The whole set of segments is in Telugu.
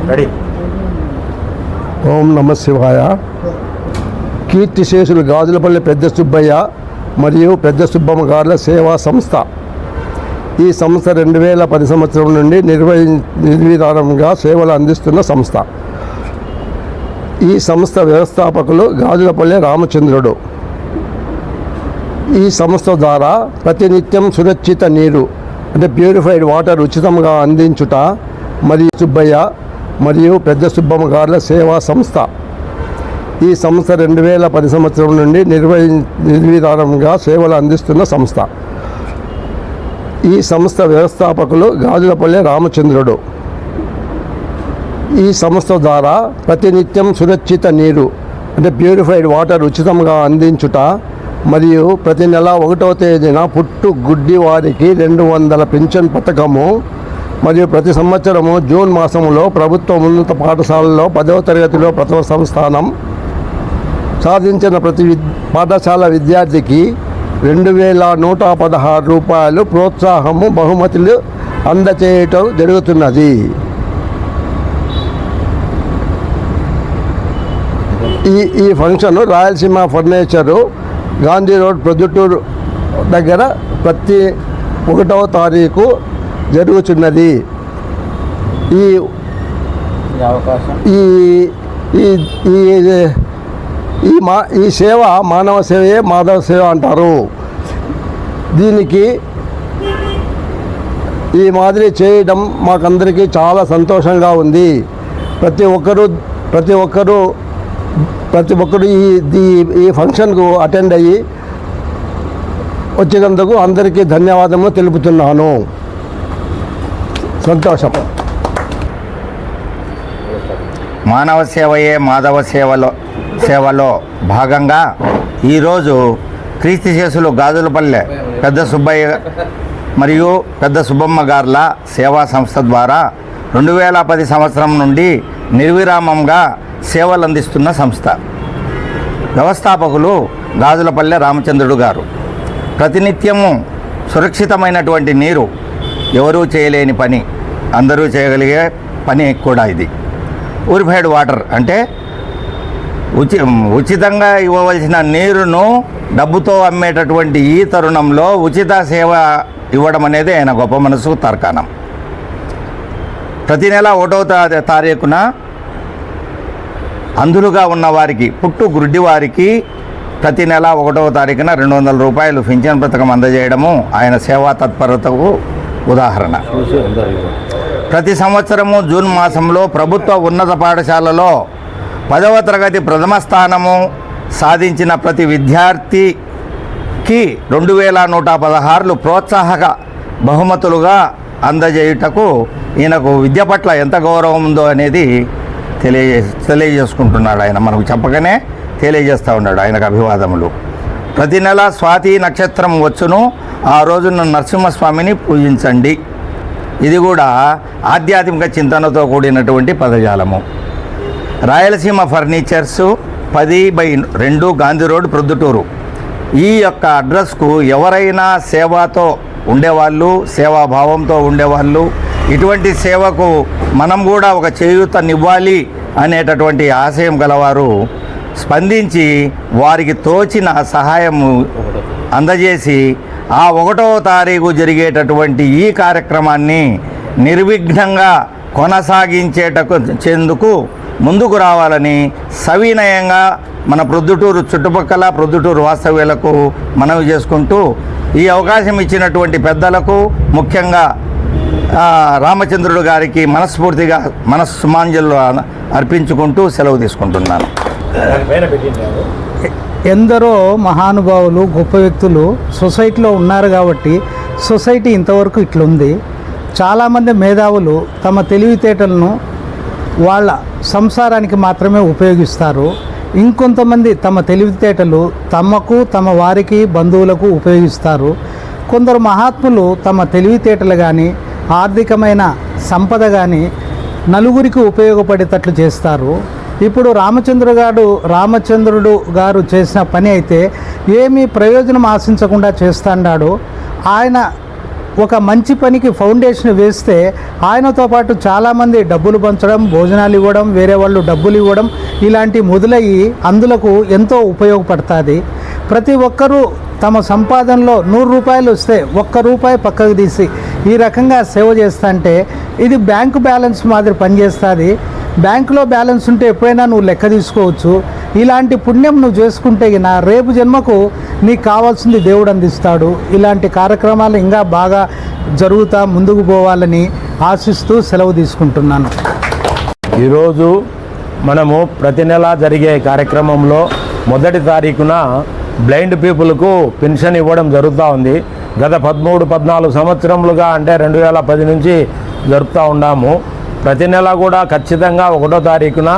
రెడీ. ఓం నమ శివాయ. కీర్తిశేషులు గాజులపల్లి పెద్ద సుబ్బయ్య మరియు పెద్ద సుబ్బమ్మ గారుల సేవా సంస్థ. ఈ సంస్థ 2010 సంవత్సరం నుండి నిర్విధానంగా సేవలు అందిస్తున్న సంస్థ. ఈ సంస్థ వ్యవస్థాపకులు గాజులపల్లి రామచంద్రుడు. ఈ సంస్థ ద్వారా ప్రతినిత్యం సురక్షిత నీరు అంటే ప్యూరిఫైడ్ వాటర్ ఉచితంగా అందించుట మరియు సుబ్బయ్య మరియు పెద్ద సుబ్బమ్మ గారుల సేవా సంస్థ. ఈ సంస్థ 2010 సంవత్సరం నుండి నిర్విధానంగా సేవలు అందిస్తున్న సంస్థ. ఈ సంస్థ వ్యవస్థాపకులు గాజులపల్లి రామచంద్రుడు. ఈ సంస్థ ద్వారా ప్రతినిత్యం సురక్షిత నీరు అంటే ప్యూరిఫైడ్ వాటర్ ఉచితంగా అందించుట మరియు ప్రతి నెల 1వ తేదీన పుట్టు గుడ్డి వారికి 200 పింఛన్ పథకము మరియు ప్రతి సంవత్సరము జూన్ మాసంలో ప్రభుత్వ ఉన్నత పాఠశాలలో 10వ తరగతిలో ప్రథమ సంస్థానం సాధించిన ప్రతి పాఠశాల విద్యార్థికి 2116 రూపాయలు ప్రోత్సాహము బహుమతులు అందచేయటం జరుగుతున్నది. ఈ function Rayalaseema furniture Gandhi road Proddatur దగ్గర ప్రతి 1వ తారీఖు జరుగుతున్నది. ఈ సేవ మానవ సేవయే మాధవ సేవ అంటారు. దీనికి ఈ మాదిరి చేయడం మాకందరికీ చాలా సంతోషంగా ఉంది. ప్రతి ఒక్కరు ఈ ఫంక్షన్కు అటెండ్ అయ్యి వచ్చినందుకు అందరికీ ధన్యవాదములు తెలుపుతున్నాను. సంతోషం. మానవ సేవయే మాధవ సేవలో భాగంగా ఈరోజు క్రీస్తుశేషులు గాజులపల్లె పెద్ద సుబ్బయ్య మరియు పెద్ద సుబ్బమ్మ గార్ల సేవా సంస్థ ద్వారా 2010 సంవత్సరం నుండి నిర్విరామంగా సేవలు అందిస్తున్న సంస్థ. వ్యవస్థాపకులు గాజులపల్లె రామచంద్రుడు గారు. ప్రతినిత్యము సురక్షితమైనటువంటి నీరు ఎవరూ చేయలేని పని, అందరూ చేయగలిగే పని కూడా ఇది. ప్యూరిఫైడ్ వాటర్ అంటే ఉచితంగా ఇవ్వవలసిన నీరును డబ్బుతో అమ్మేటటువంటి ఈ తరుణంలో ఉచిత సేవ ఇవ్వడం అనేది ఆయన గొప్ప మనసు తర్కాణం. ప్రతి నెల 1వ తారీఖున అంధులుగా ఉన్నవారికి పుట్టు గుడ్డి వారికి ప్రతి నెల 1వ తారీఖున 200 రూపాయలు పింఛన్ పథకం అందజేయడము ఆయన సేవా తత్పరతకు ఉదాహరణ. ప్రతి సంవత్సరము జూన్ మాసంలో ప్రభుత్వ ఉన్నత పాఠశాలలో 10వ తరగతి ప్రథమ స్థానము సాధించిన ప్రతి విద్యార్థికి 2116 ప్రోత్సాహక బహుమతులుగా అందజేయుటకు ఈయనకు విద్య పట్ల ఎంత గౌరవం ఉందో అనేది తెలియజేసుకుంటున్నాడు. ఆయన మనకు చెప్పగానే తెలియజేస్తూ ఉన్నాడు ఆయనకు అభివాదములు. ప్రతి నెల స్వాతి నక్షత్రం వచ్చును, ఆ రోజున నరసింహస్వామిని పూజించండి. ఇది కూడా ఆధ్యాత్మిక చింతనతో కూడినటువంటి పదజాలము. Rayalaseema furnitures 10/2 Gandhi road Proddatur. ఈ యొక్క అడ్రస్కు ఎవరైనా సేవతో ఉండేవాళ్ళు, సేవాభావంతో ఉండేవాళ్ళు, ఇటువంటి సేవకు మనం కూడా ఒక చేయూతనివ్వాలి అనేటటువంటి ఆశయం గలవారు స్పందించి వారికి తోచిన సహాయము అందజేసి ఆ 1వ తారీఖు జరిగేటటువంటి ఈ కార్యక్రమాన్ని నిర్విఘ్నంగా కొనసాగించేందుకు ముందుకు రావాలని సవినయంగా మన ప్రొద్దుటూరు చుట్టుపక్కల ప్రొద్దుటూరు వాస్తవ్యులకు మనవి చేసుకుంటూ ఈ అవకాశం ఇచ్చినటువంటి పెద్దలకు ముఖ్యంగా రామచంద్రుడు గారికి మనస్ఫూర్తిగా మనస్సుమాంజలు అర్పించుకుంటూ సెలవు తీసుకుంటున్నాను. ఎందరో మహానుభావులు గొప్ప వ్యక్తులు సొసైటీలో ఉన్నారు కాబట్టి సొసైటీ ఇంతవరకు ఇట్లుంది. చాలామంది మేధావులు తమ తెలివితేటలను వాళ్ళ సంసారానికి మాత్రమే ఉపయోగిస్తారు. ఇంకొంతమంది తమ తెలివితేటలు తమకు, తమ వారికి, బంధువులకు ఉపయోగిస్తారు. కొందరు మహాత్ములు తమ తెలివితేటలు కానీ ఆర్థికమైన సంపద కానీ నలుగురికి ఉపయోగపడేటట్లు చేస్తారు. ఇప్పుడు రామచంద్రుడు గారు చేసిన పని అయితే ఏమీ ప్రయోజనం ఆశించకుండా చేస్తాడు. ఆయన ఒక మంచి పనికి ఫౌండేషన్ వేస్తే ఆయనతో పాటు చాలామంది డబ్బులు పంచడం, భోజనాలు ఇవ్వడం, వేరే వాళ్ళు డబ్బులు ఇవ్వడం ఇలాంటి మొదలయ్యి అందులకు ఎంతో ఉపయోగపడుతుంది. ప్రతి ఒక్కరూ తమ సంపాదనలో 100 రూపాయలు వస్తే 1 రూపాయి పక్కకు తీసి ఈ రకంగా సేవ చేస్తుంటే ఇది బ్యాంకు బ్యాలెన్స్ మాదిరి పనిచేస్తుంది. బ్యాంకులో బ్యాలెన్స్ ఉంటే ఎప్పుడైనా నువ్వు లెక్క తీసుకోవచ్చు. ఇలాంటి పుణ్యం నువ్వు చేసుకుంటే నా రేపు జన్మకు నీకు కావాల్సింది దేవుడు అందిస్తాడు. ఇలాంటి కార్యక్రమాలు ఇంకా బాగా జరుగుతూ ముందుకు పోవాలని ఆశిస్తూ సెలవు తీసుకుంటున్నాను. ఈరోజు మనము ప్రతి నెల జరిగే కార్యక్రమంలో మొదటి తారీఖున బ్లైండ్ పీపుల్కు పెన్షన్ ఇవ్వడం జరుగుతూ ఉంది. గత 13-14 సంవత్సరములుగా అంటే 2010 నుంచి జరుపుతూ ఉన్నాము. ప్రతి నెల కూడా ఖచ్చితంగా 1వ తారీఖున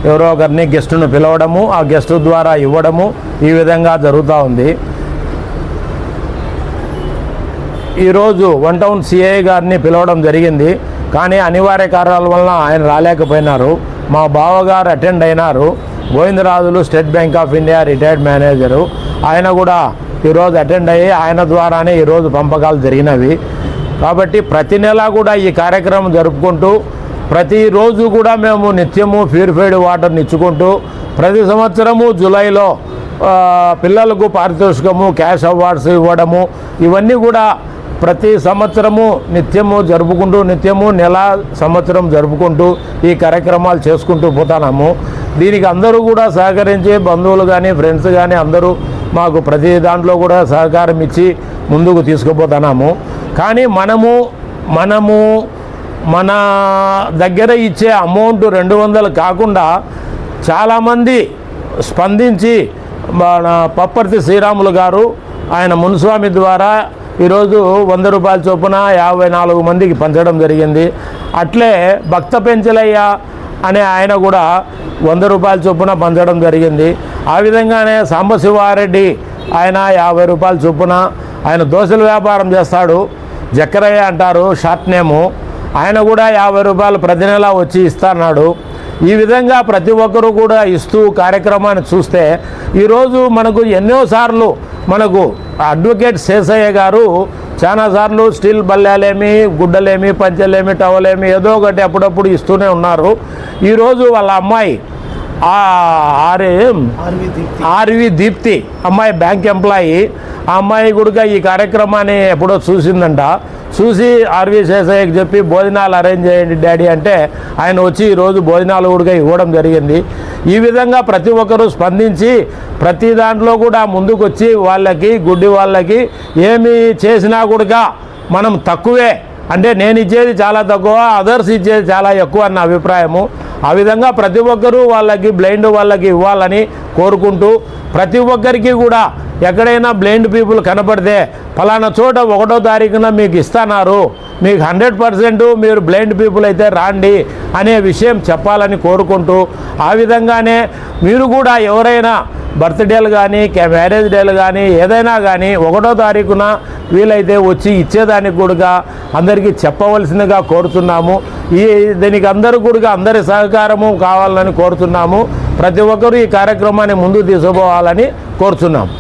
ఎవరో ఒకరిని గెస్టును పిలవడము, ఆ గెస్టు ద్వారా ఇవ్వడము ఈ విధంగా జరుగుతూ ఉంది. ఈరోజు 1 టౌన్ సిఐ గారిని పిలవడం జరిగింది, కానీ అనివార్య కారణాల వలన ఆయన రాలేకపోయినారు. మా బావగారు అటెండ్ అయినారు. Govindarajulu state bank of India retired manager, ఆయన కూడా ఈరోజు అటెండ్ అయ్యి ఆయన ద్వారానే ఈరోజు పంపకాలు జరిగినవి. కాబట్టి ప్రతి నెల కూడా ఈ కార్యక్రమం జరుపుకుంటూ ప్రతిరోజు కూడా మేము నిత్యము ప్యూరిఫైడ్ వాటర్ని ఇచ్చుకుంటూ ప్రతి సంవత్సరము జూలైలో పిల్లలకు పారితోషికము, క్యాష్ అవార్డ్స్ ఇవ్వడము ఇవన్నీ కూడా ప్రతి సంవత్సరము నిత్యము జరుపుకుంటూ నెల సంవత్సరం జరుపుకుంటూ ఈ కార్యక్రమాలు చేసుకుంటూ పోతున్నాము. దీనికి అందరూ కూడా సహకరించి బంధువులు కానీ ఫ్రెండ్స్ కానీ అందరూ మాకు ప్రతి దాంట్లో కూడా సహకారం ఇచ్చి ముందుకు తీసుకుపోతున్నాము. కానీ మనము మన దగ్గర ఇచ్చే అమౌంట్ 200 కాకుండా చాలామంది స్పందించి మన పప్పర్తి శ్రీరాములు గారు ఆయన మునుస్వామి ద్వారా ఈరోజు 100 రూపాయల చొప్పున 54 మందికి పంచడం జరిగింది. అట్లే భక్త పెంచలయ్య అనే ఆయన కూడా 100 రూపాయల చొప్పున పంచడం జరిగింది. ఆ విధంగానే సాంబశివారెడ్డి ఆయన 50 రూపాయల చొప్పున, ఆయన దోశల వ్యాపారం చేస్తాడు, జక్కరయ్య అంటారు షార్ట్ నేము, ఆయన కూడా 50 రూపాయలు ప్రతి నెల వచ్చి ఇస్తున్నాడు. ఈ విధంగా ప్రతి ఒక్కరూ కూడా ఇస్తూ కార్యక్రమాన్ని చూస్తే ఈరోజు మనకు ఎన్నోసార్లు మనకు అడ్వకేట్ శేషయ్య గారు చాలాసార్లు స్టీల్ బల్లాలేమి, గుడ్డలేమి, పంచెలేమి, టవలేమి ఏదో ఒకటి అప్పుడప్పుడు ఇస్తూనే ఉన్నారు. ఈరోజు వాళ్ళ అమ్మాయి ఆర్వి దీప్తి అమ్మాయి బ్యాంక్ ఎంప్లాయీ, ఆ అమ్మాయి కూడా ఈ కార్యక్రమాన్ని ఎప్పుడో చూసిందంట. చూసి ఆర్వి శేషయ్యకి చెప్పి భోజనాలు అరేంజ్ చేయండి డాడీ అంటే ఆయన వచ్చి ఈరోజు భోజనాలు కూడా ఇవ్వడం జరిగింది. ఈ విధంగా ప్రతి ఒక్కరూ స్పందించి ప్రతి దాంట్లో కూడా ముందుకు వచ్చి వాళ్ళకి గుడ్డి వాళ్ళకి ఏమి చేసినా కూడా మనం తక్కువే, అంటే నేను ఇచ్చేది చాలా తక్కువ, అదర్స్ ఇచ్చేది చాలా ఎక్కువ అన్న అభిప్రాయము. ఆ విధంగా ప్రతి ఒక్కరూ వాళ్ళకి బ్లైండ్ వాళ్ళకి ఇవ్వాలని కోరుకుంటూ ప్రతి ఒక్కరికి కూడా ఎక్కడైనా బ్లైండ్ పీపుల్ కనపడితే ఫలానా చోట 1వ తారీఖున మీకు ఇస్తున్నారు, మీకు 100% మీరు బ్లైండ్ పీపుల్ అయితే రాండి అనే విషయం చెప్పాలని కోరుకుంటూ, ఆ విధంగానే మీరు కూడా ఎవరైనా బర్త్డేలు కానీ మ్యారేజ్ డేలు కానీ ఏదైనా కానీ 1వ తారీఖున వీలైతే వచ్చి ఇచ్చేదానికి కూడా అందరికీ చెప్పవలసిందిగా కోరుతున్నాము. దీనికి అందరూ కూడా అందరి సహకారము కావాలని కోరుతున్నాము. ప్రతి ఒక్కరూ ఈ కార్యక్రమాన్ని ముందుకు తీసుకుపోవాలని కోరుతున్నాము.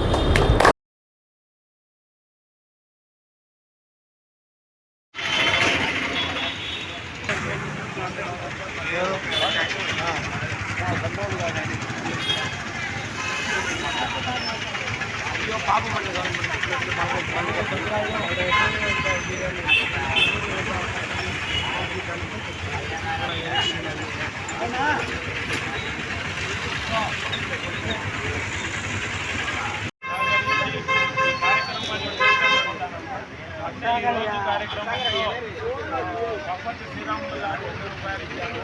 పప్పర్తి శ్రీరాములు గారు 100 రూపాయలు ఇచ్చారు.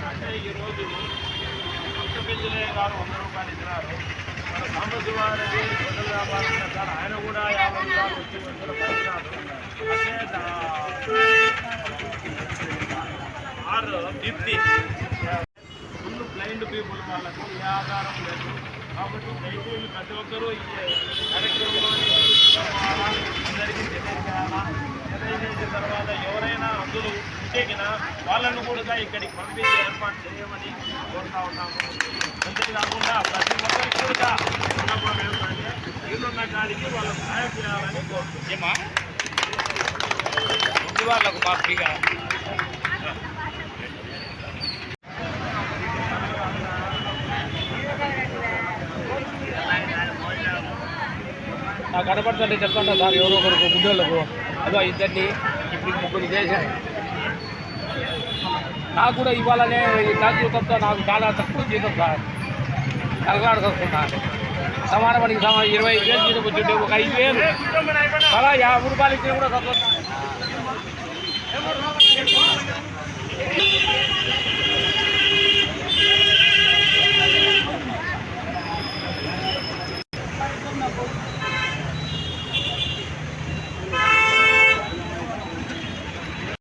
అంటే ఈరోజు భక్త పెంచలయ్య గారు 100 రూపాయలు ఇచ్చినారు. మన సాంబశివారెడ్డి దొడ్డల వ్యాపారం చేస్తారు, ఆయన కూడా 50 రూపాయలు వచ్చి 100 రూపాయలు ఇచ్చినారు. అంటే దీప్తి ఫుల్ బ్లైండ్ పీపుల్ వాళ్ళకు ఏ ఆధారం లేదు. కాబట్టి దయచేసి ప్రతి ఒక్కరూ ఈ కార్యక్రమంలో అందరికీ తెలియజేయాలా. తెలియజేసిన తర్వాత ఎవరైనా అందులో ఉంటేగిన వాళ్ళను కూడా ఇక్కడికి పంపించి ఏర్పాటు చేయమని కోరుతా ఉన్నాము. అంతేకాకుండా ప్రతి ఒక్కరికి కూడా విన్నపం ఏమిటంటే వీళ్ళున్న కాడికి వాళ్ళకు సహాయం చేయాలని కోరుతున్నాం. వాళ్ళకు మాఫీగా. నాకు కనపడుతుంటే చెప్తాంట సార్ ఎవరో ఒకరు గుడ్డోళ్ళకు అదో ఇద్దరిని ఇప్పుడు ముగ్గురు చేశాను. నాకు కూడా ఇవ్వాలనే జీతంతో నాకు చాలా తక్కువ జీతం సార్. కలగాడుకొస్తున్నా సమాన పనికి 25,000 జీతం వచ్చింటే ఒక 5,000 అలా 50 రూపాయలు ఇచ్చినా కూడా సంతోషం.